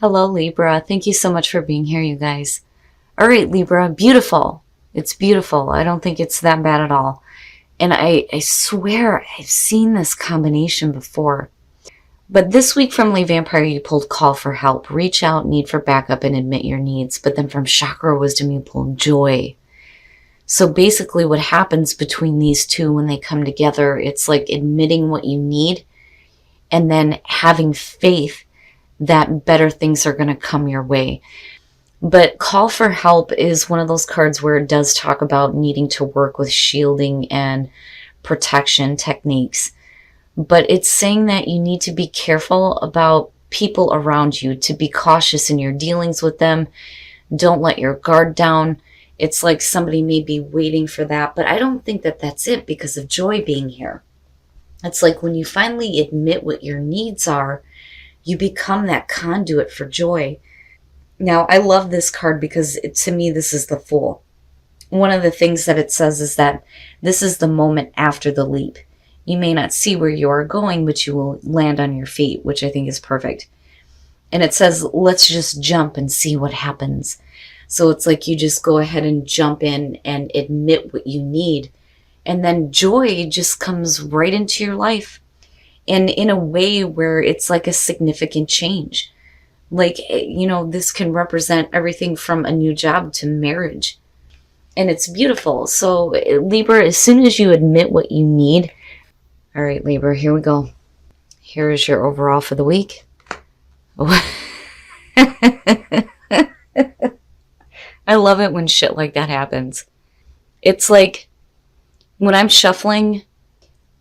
Hello, Libra. Thank you so much for being here, you guys. All right, Libra, beautiful. It's beautiful. I don't think it's that bad at all. And I swear I've seen this combination before. But this week from Lee Vampire, you pulled call for help, reach out, need for backup, and admit your needs. But then from Chakra Wisdom, you pulled joy. So basically, what happens between these two when they come together, it's like admitting what you need and then having faith that better things are going to come your way. But call for help is one of those cards where it does talk about needing to work with shielding and protection techniques. But it's saying that you need to be careful about people around you, to be cautious in your dealings with them. Don't let your guard down. It's like somebody may be waiting for that, but I don't think that that's it because of joy being here. It's like when you finally admit what your needs are, you become that conduit for joy. Now, I love this card because to me, this is the Fool. One of the things that it says is that this is the moment after the leap. You may not see where you are going, but you will land on your feet, which I think is perfect. And it says, let's just jump and see what happens. So it's like you just go ahead and jump in and admit what you need. And then joy just comes right into your life. And in a way where it's like a significant change. Like, this can represent everything from a new job to marriage. And it's beautiful. So Libra, as soon as you admit what you need. All right, Libra, here we go. Here is your overall for the week. I love it when shit like that happens. It's like when I'm shuffling,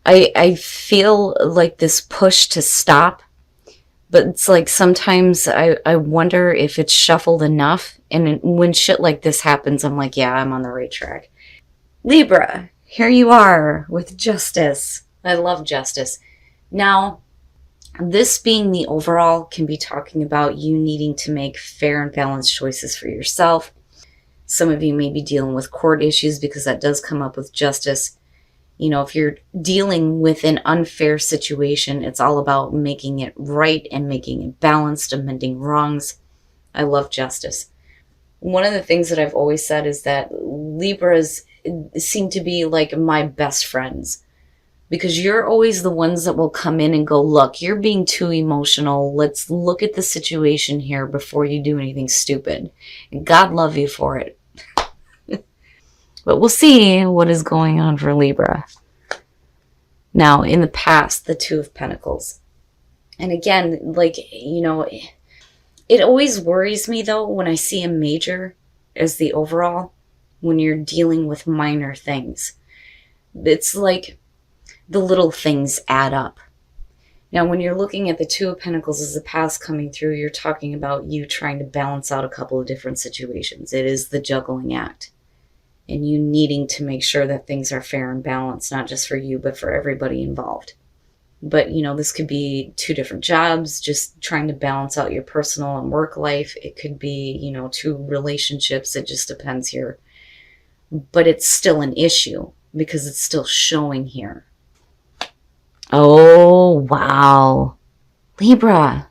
I feel like this push to stop, but it's like sometimes I wonder if it's shuffled enough. And when shit like this happens, I'm like, yeah, I'm on the right track. Libra, here you are with justice. I love justice. Now, this being the overall can be talking about you needing to make fair and balanced choices for yourself. Some of you may be dealing with court issues because that does come up with justice. If you're dealing with an unfair situation, it's all about making it right and making it balanced, amending wrongs. I love justice. One of the things that I've always said is that Libras seem to be like my best friends. Because you're always the ones that will come in and go, look, you're being too emotional. Let's look at the situation here before you do anything stupid. And God love you for it. But we'll see what is going on for Libra. Now, in the past, the Two of Pentacles. And again, it always worries me, though, when I see a major as the overall, when you're dealing with minor things. It's like the little things add up. Now, when you're looking at the Two of Pentacles as the past coming through, you're talking about you trying to balance out a couple of different situations. It is the juggling act. And you needing to make sure that things are fair and balanced, not just for you, but for everybody involved. But, this could be two different jobs, just trying to balance out your personal and work life. It could be, two relationships. It just depends here. But it's still an issue because it's still showing here. Oh, wow. Libra.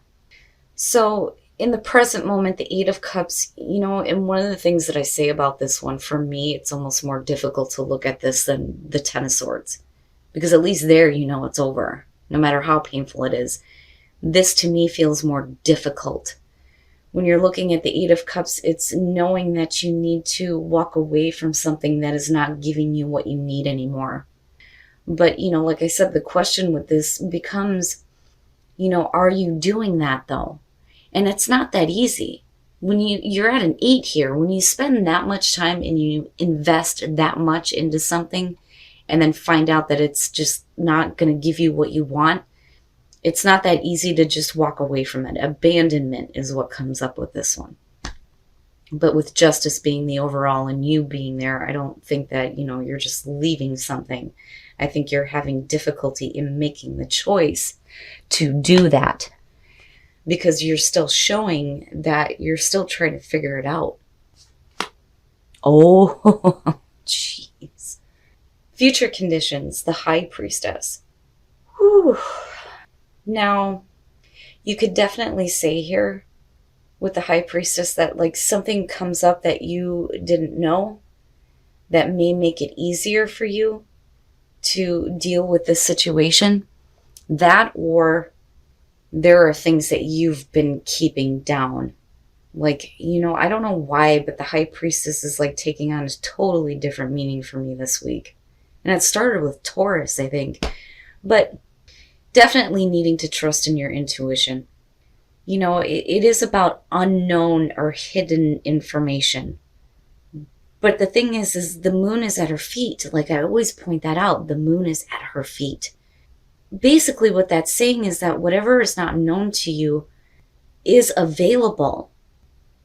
So in the present moment, the Eight of Cups, and one of the things that I say about this one, for me, it's almost more difficult to look at this than the Ten of Swords. Because at least there, it's over. No matter how painful it is. This, to me, feels more difficult. When you're looking at the Eight of Cups, it's knowing that you need to walk away from something that is not giving you what you need anymore. But, like I said, the question with this becomes, are you doing that, though? And it's not that easy. When you're at an 8 here, when you spend that much time and you invest that much into something and then find out that it's just not going to give you what you want, it's not that easy to just walk away from it. Abandonment is what comes up with this one. But with justice being the overall and you being there, I don't think that, you're just leaving something. I think you're having difficulty in making the choice to do that. Because you're still showing that you're still trying to figure it out. Oh, jeez. Future conditions, the High Priestess. Whew. Now, you could definitely say here with the High Priestess, that like something comes up that you didn't know that may make it easier for you to deal with this situation. That, or there are things that you've been keeping down. Like, I don't know why, but the High Priestess is like taking on a totally different meaning for me this week. And it started with Taurus, I think. But definitely needing to trust in your intuition. It is about unknown or hidden information. But the thing is the moon is at her feet. Like I always point that out, the moon is at her feet. Basically, what that's saying is that whatever is not known to you is available.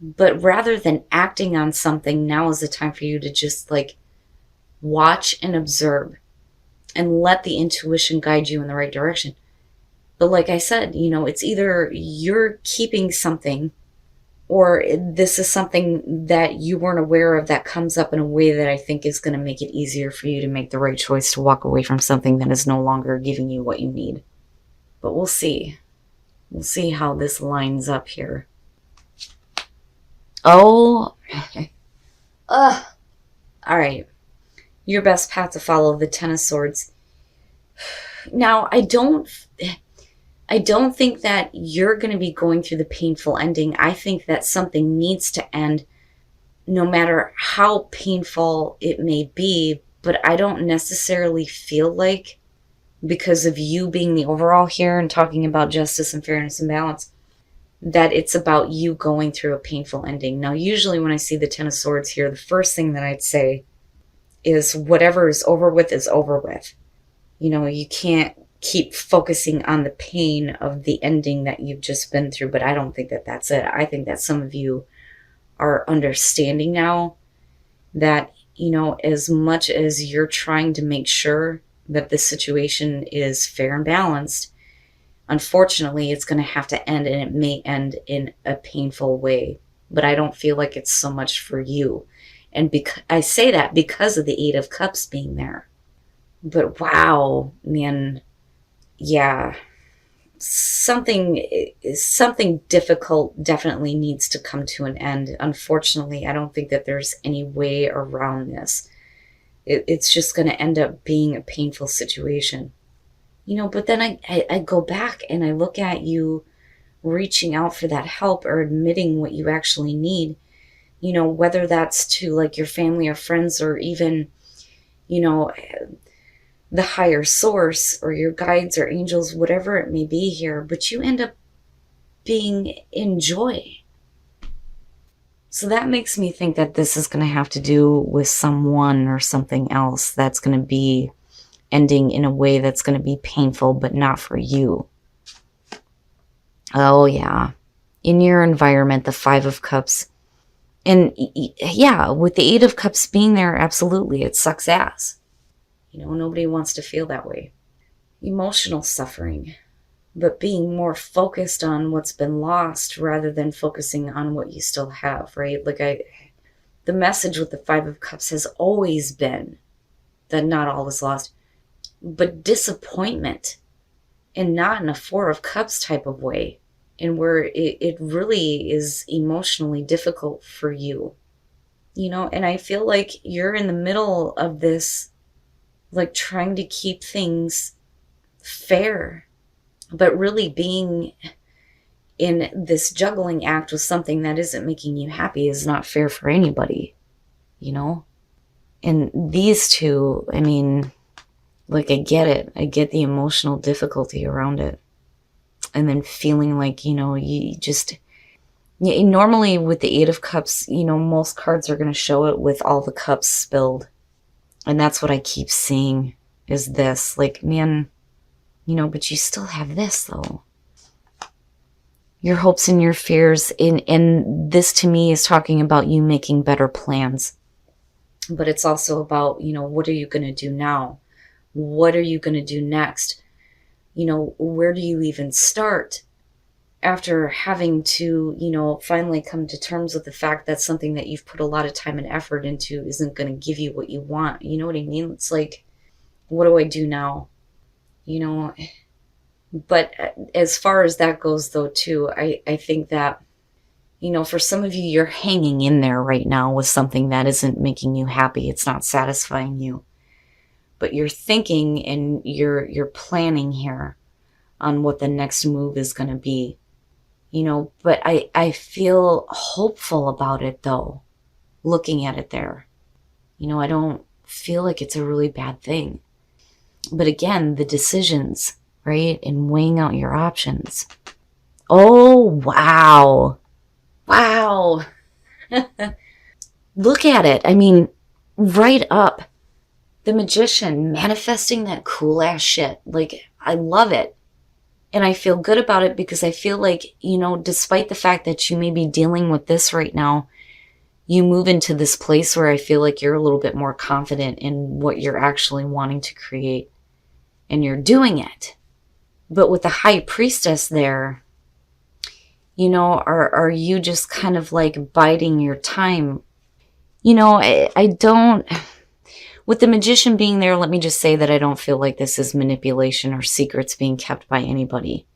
But rather than acting on something, now is the time for you to just like watch and observe and let the intuition guide you in the right direction. But like I said, it's either you're keeping something, or this is something that you weren't aware of that comes up in a way that I think is going to make it easier for you to make the right choice to walk away from something that is no longer giving you what you need. But we'll see. We'll see how this lines up here. Oh. All right. Your best path to follow, the Ten of Swords. Now, I don't think that you're going to be going through the painful ending. I think that something needs to end no matter how painful it may be. But I don't necessarily feel like, because of you being the overall here and talking about justice and fairness and balance, that it's about you going through a painful ending. Now, usually when I see the Ten of Swords here, the first thing that I'd say is whatever is over with is over with. You can't keep focusing on the pain of the ending that you've just been through, but I don't think that that's it. I think that some of you are understanding now that, as much as you're trying to make sure that the situation is fair and balanced, unfortunately, it's going to have to end, and it may end in a painful way. But I don't feel like it's so much for you. And I say that because of the Eight of Cups being there. But wow, man, yeah, something difficult definitely needs to come to an end. Unfortunately, I don't think that there's any way around this. It's just going to end up being a painful situation. But then I go back and I look at you reaching out for that help or admitting what you actually need, whether that's to like your family or friends, or even, the higher source or your guides or angels, whatever it may be here, but you end up being in joy. So that makes me think that this is going to have to do with someone or something else that's going to be ending in a way that's going to be painful, but not for you. Oh, yeah. In your environment, the Five of Cups. And yeah, with the Eight of Cups being there, absolutely, it sucks ass. Nobody wants to feel that way. Emotional suffering, but being more focused on what's been lost rather than focusing on what you still have, right? Like the message with the Five of Cups has always been that not all is lost, but disappointment, and not in a Four of Cups type of way, and where it really is emotionally difficult for you, and I feel like you're in the middle of this, like trying to keep things fair, but really being in this juggling act with something that isn't making you happy is not fair for anybody, and these two, I mean, like, I get it. I get the emotional difficulty around it. And then feeling like, you just... normally with the Eight of Cups, most cards are going to show it with all the cups spilled. And that's what I keep seeing, is this. Like, man, but you still have this, though. Your hopes and your fears. And this, to me, is talking about you making better plans. But it's also about, what are you going to do now? What are you going to do next? Where do you even start after having to, finally come to terms with the fact that something that you've put a lot of time and effort into isn't going to give you what you want? You know what I mean? It's like, what do I do now? But as far as that goes, though, too, I think that You know, for some of you, you're hanging in there right now with something that isn't making you happy. It's not satisfying you. But you're thinking and you're planning here on what the next move is going to be. You know, but I feel hopeful about it though, looking at it there. You know, I don't feel like it's a really bad thing. But again, the decisions, right? And weighing out your options. Oh, wow. Wow. Look at it. I mean, right up. The Magician manifesting that cool ass shit. Like, I love it. And I feel good about it because I feel like, you know, despite the fact that you may be dealing with this right now, you move into this place where I feel like you're a little bit more confident in what you're actually wanting to create. And you're doing it. But with the High Priestess there, you know, are you just kind of like biding your time? You know, I don't... With the Magician being there, let me just say that I don't feel like this is manipulation or secrets being kept by anybody.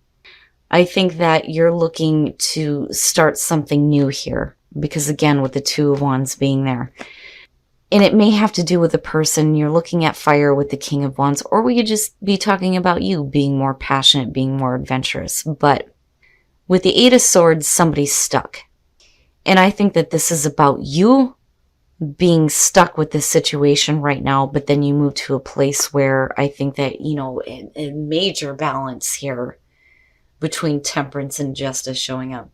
I think that you're looking to start something new here. Because again, with the Two of Wands being there. And it may have to do with the person. You're looking at fire with the King of Wands. Or we could just be talking about you being more passionate, being more adventurous. But with the Eight of Swords, somebody's stuck. And I think that this is about you being stuck with this situation right now, but then you move to a place where I think that, you know, a major balance here between temperance and justice showing up,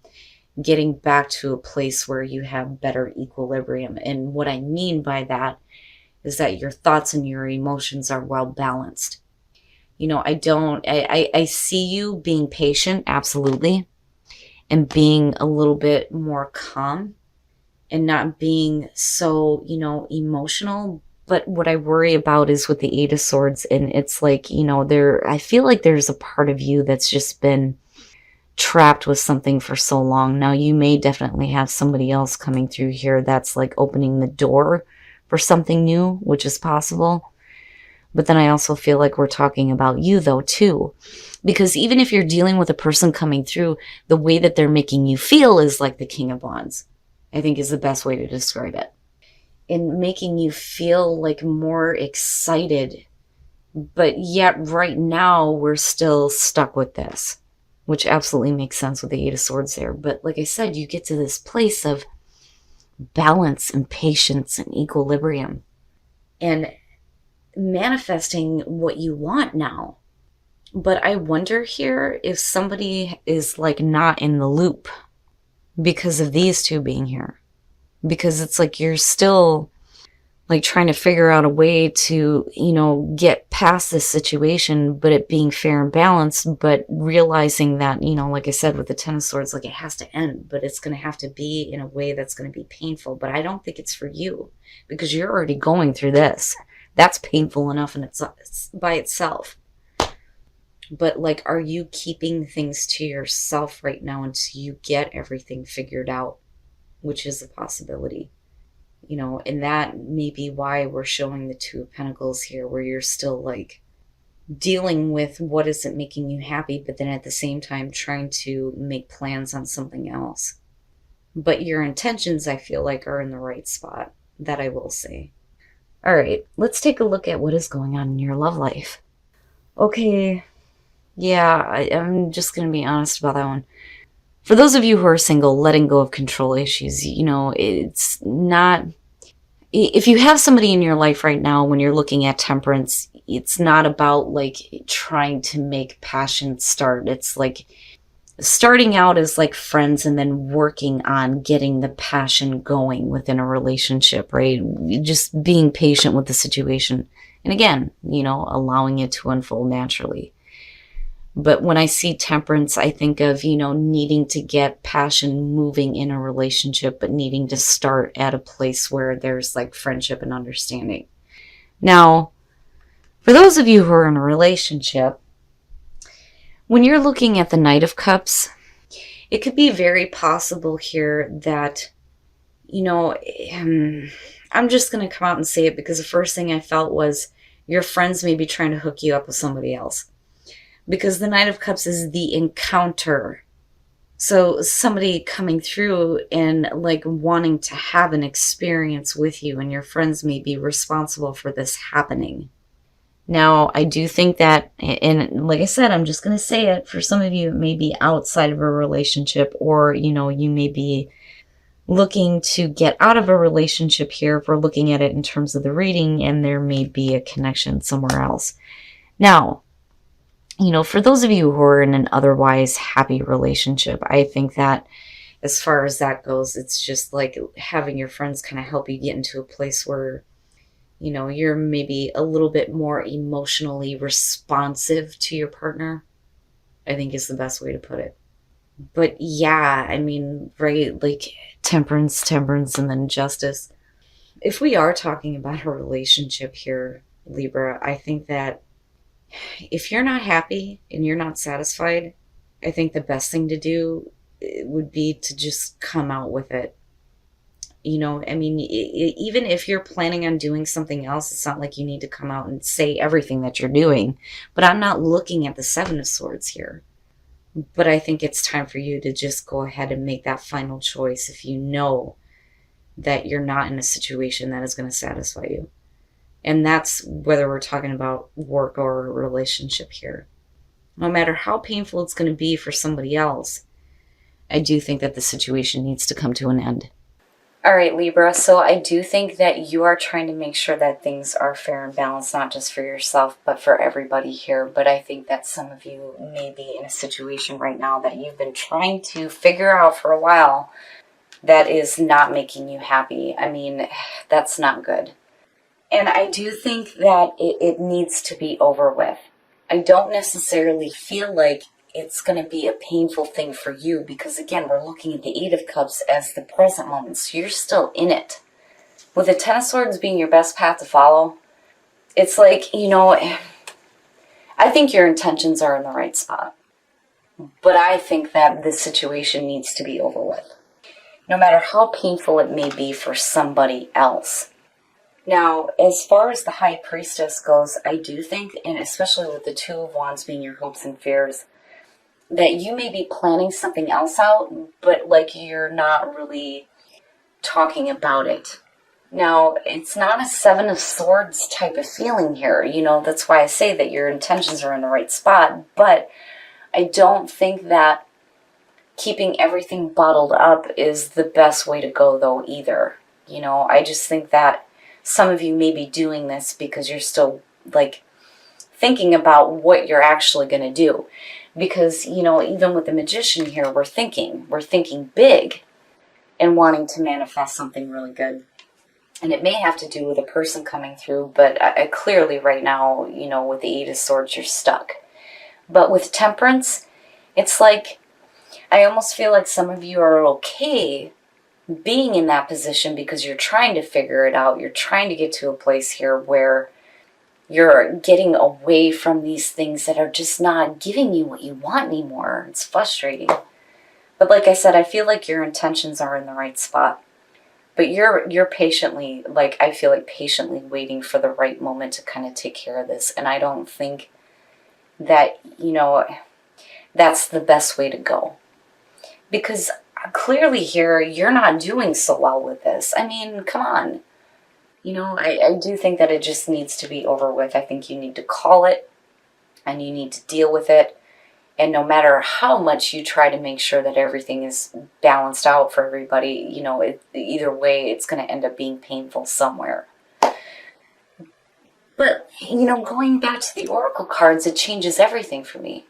getting back to a place where you have better equilibrium. And what I mean by that is that your thoughts and your emotions are well balanced. You know, I see you being patient, absolutely, and being a little bit more calm. And not being so, you know, emotional. But what I worry about is with the Eight of Swords. And it's like, you know, I feel like there's a part of you that's just been trapped with something for so long. Now, you may definitely have somebody else coming through here that's like opening the door for something new, which is possible. But then I also feel like we're talking about you, though, too. Because even if you're dealing with a person coming through, the way that they're making you feel is like the King of Wands. I think is the best way to describe it. And making you feel like more excited. But yet right now we're still stuck with this. Which absolutely makes sense with the Eight of Swords there. But like I said, you get to this place of balance and patience and equilibrium. And manifesting what you want now. But I wonder here if somebody is like not in the loop. Because of these two being here. Because it's like you're still like trying to figure out a way to, you know, get past this situation, but it being fair and balanced, but realizing that, you know, like I said, with the Ten of Swords, like it has to end, but it's going to have to be in a way that's going to be painful. But I don't think it's for you because you're already going through this. That's painful enough and it's by itself. But like, are you keeping things to yourself right now until you get everything figured out, which is a possibility, you know, and that may be why we're showing the Two of Pentacles here, where you're still like dealing with what isn't making you happy, but then at the same time trying to make plans on something else. But your intentions, I feel like, are in the right spot, that I will say. All right, let's take a look at what is going on in your love life. Okay. Yeah, I'm just going to be honest about that one. For those of you who are single, letting go of control issues, you know, it's not... If you have somebody in your life right now, when you're looking at temperance, it's not about, like, trying to make passion start. It's like starting out as, like, friends and then working on getting the passion going within a relationship, right? Just being patient with the situation. And again, you know, allowing it to unfold naturally. But when I see temperance, I think of, you know, needing to get passion moving in a relationship, but needing to start at a place where there's like friendship and understanding. Now, for those of you who are in a relationship, when you're looking at the Knight of Cups, it could be very possible here that, you know, I'm just going to come out and say it because the first thing I felt was your friends may be trying to hook you up with somebody else. Because the Knight of Cups is the encounter So somebody coming through and like wanting to have an experience with you, and your friends may be responsible for this happening. Now, I do think that, and like I said, I'm just going to say it, for some of you, it may be outside of a relationship, or, you may be looking to get out of a relationship here if we're looking at it in terms of the reading, and there may be a connection somewhere else. Now, for those of you who are in an otherwise happy relationship, I think that as far as that goes, it's just like having your friends kind of help you get into a place where, you're maybe a little bit more emotionally responsive to your partner, I think is the best way to put it. But yeah, I mean, right, like temperance, and then justice. If we are talking about a relationship here, Libra, I think that if you're not happy and you're not satisfied, I think the best thing to do would be to just come out with it. I mean, even if you're planning on doing something else, it's not like you need to come out and say everything that you're doing. But I'm not looking at the Seven of Swords here. But I think it's time for you to just go ahead and make that final choice if you know that you're not in a situation that is going to satisfy you. And that's whether we're talking about work or a relationship here. No matter how painful it's going to be for somebody else, I do think that the situation needs to come to an end. All right, Libra, so I do think that you are trying to make sure that things are fair and balanced, not just for yourself, but for everybody here. But I think that some of you may be in a situation right now that you've been trying to figure out for a while that is not making you happy. I mean, that's not good. And I do think that it needs to be over with. I don't necessarily feel like it's going to be a painful thing for you because, again, we're looking at the Eight of Cups as the present moment, so you're still in it. With the Ten of Swords being your best path to follow, it's like, I think your intentions are in the right spot. But I think that this situation needs to be over with, no matter how painful it may be for somebody else. Now, as far as the High Priestess goes, I do think, and especially with the Two of Wands being your hopes and fears, that you may be planning something else out, but like you're not really talking about it. Now, it's not a Seven of Swords type of feeling here. That's why I say that your intentions are in the right spot, but I don't think that keeping everything bottled up is the best way to go, though, either. I just think that some of you may be doing this because you're still, like, thinking about what you're actually going to do. Because, even with the Magician here, we're thinking big and wanting to manifest something really good. And it may have to do with a person coming through, but clearly right now, with the Eight of Swords, you're stuck. But with Temperance, it's like, I almost feel like some of you are okay being in that position because you're trying to figure it out. You're trying to get to a place here where you're getting away from these things that are just not giving you what you want anymore. It's frustrating. But like I said, I feel like your intentions are in the right spot. But you're patiently, I feel like patiently waiting for the right moment to kind of take care of this. And I don't think that, that's the best way to go. Because clearly here, you're not doing so well with this. I mean, come on. I do think that it just needs to be over with. I think you need to call it and you need to deal with it. And no matter how much you try to make sure that everything is balanced out for everybody, either way, it's going to end up being painful somewhere. But, going back to the Oracle cards, it changes everything for me.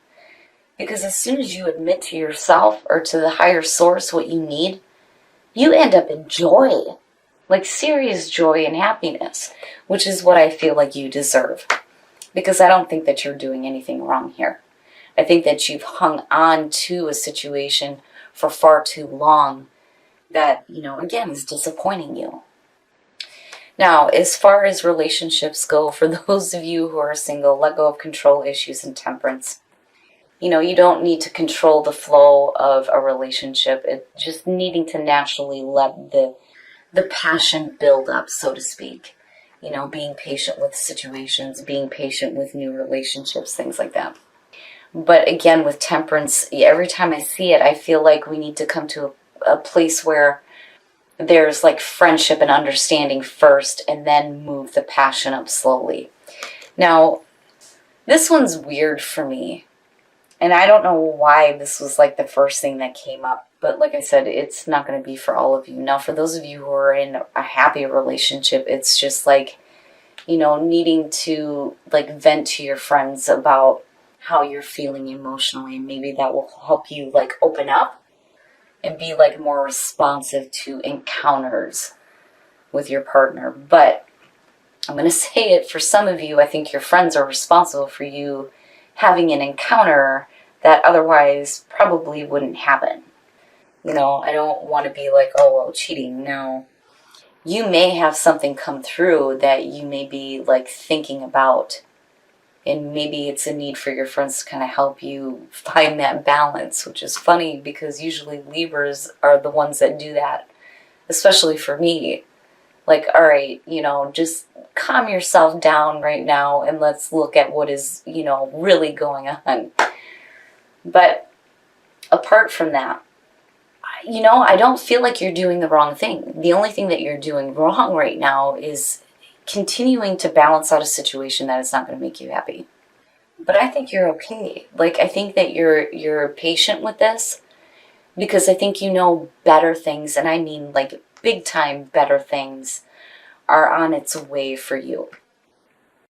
Because as soon as you admit to yourself or to the higher source what you need, you end up in joy. Like serious joy and happiness, which is what I feel like you deserve. Because I don't think that you're doing anything wrong here. I think that you've hung on to a situation for far too long that, again, is disappointing you. Now, as far as relationships go, for those of you who are single, let go of control issues and temperance. You don't need to control the flow of a relationship. It's just needing to naturally let the passion build up, so to speak. Being patient with situations, being patient with new relationships, things like that. But again, with temperance, every time I see it, I feel like we need to come to a place where there's like friendship and understanding first, and then move the passion up slowly. Now, this one's weird for me, and I don't know why this was like the first thing that came up. But like I said, it's not going to be for all of you. Now, for those of you who are in a happy relationship, it's just like, needing to like vent to your friends about how you're feeling emotionally. And maybe that will help you like open up and be like more responsive to encounters with your partner. But I'm going to say it, for some of you, I think your friends are responsible for you having an encounter that otherwise probably wouldn't happen. I don't want to be like, oh, well, cheating. No. You may have something come through that you may be like thinking about. And maybe it's a need for your friends to kind of help you find that balance, which is funny because usually Libras are the ones that do that, especially for me. Like, all right, just calm yourself down right now and let's look at what is, really going on. But apart from that, I don't feel like you're doing the wrong thing. The only thing that you're doing wrong right now is continuing to balance out a situation that is not going to make you happy. But I think you're okay. Like, I think that you're patient with this because I think better things, and I mean like big time better things, are on its way for you.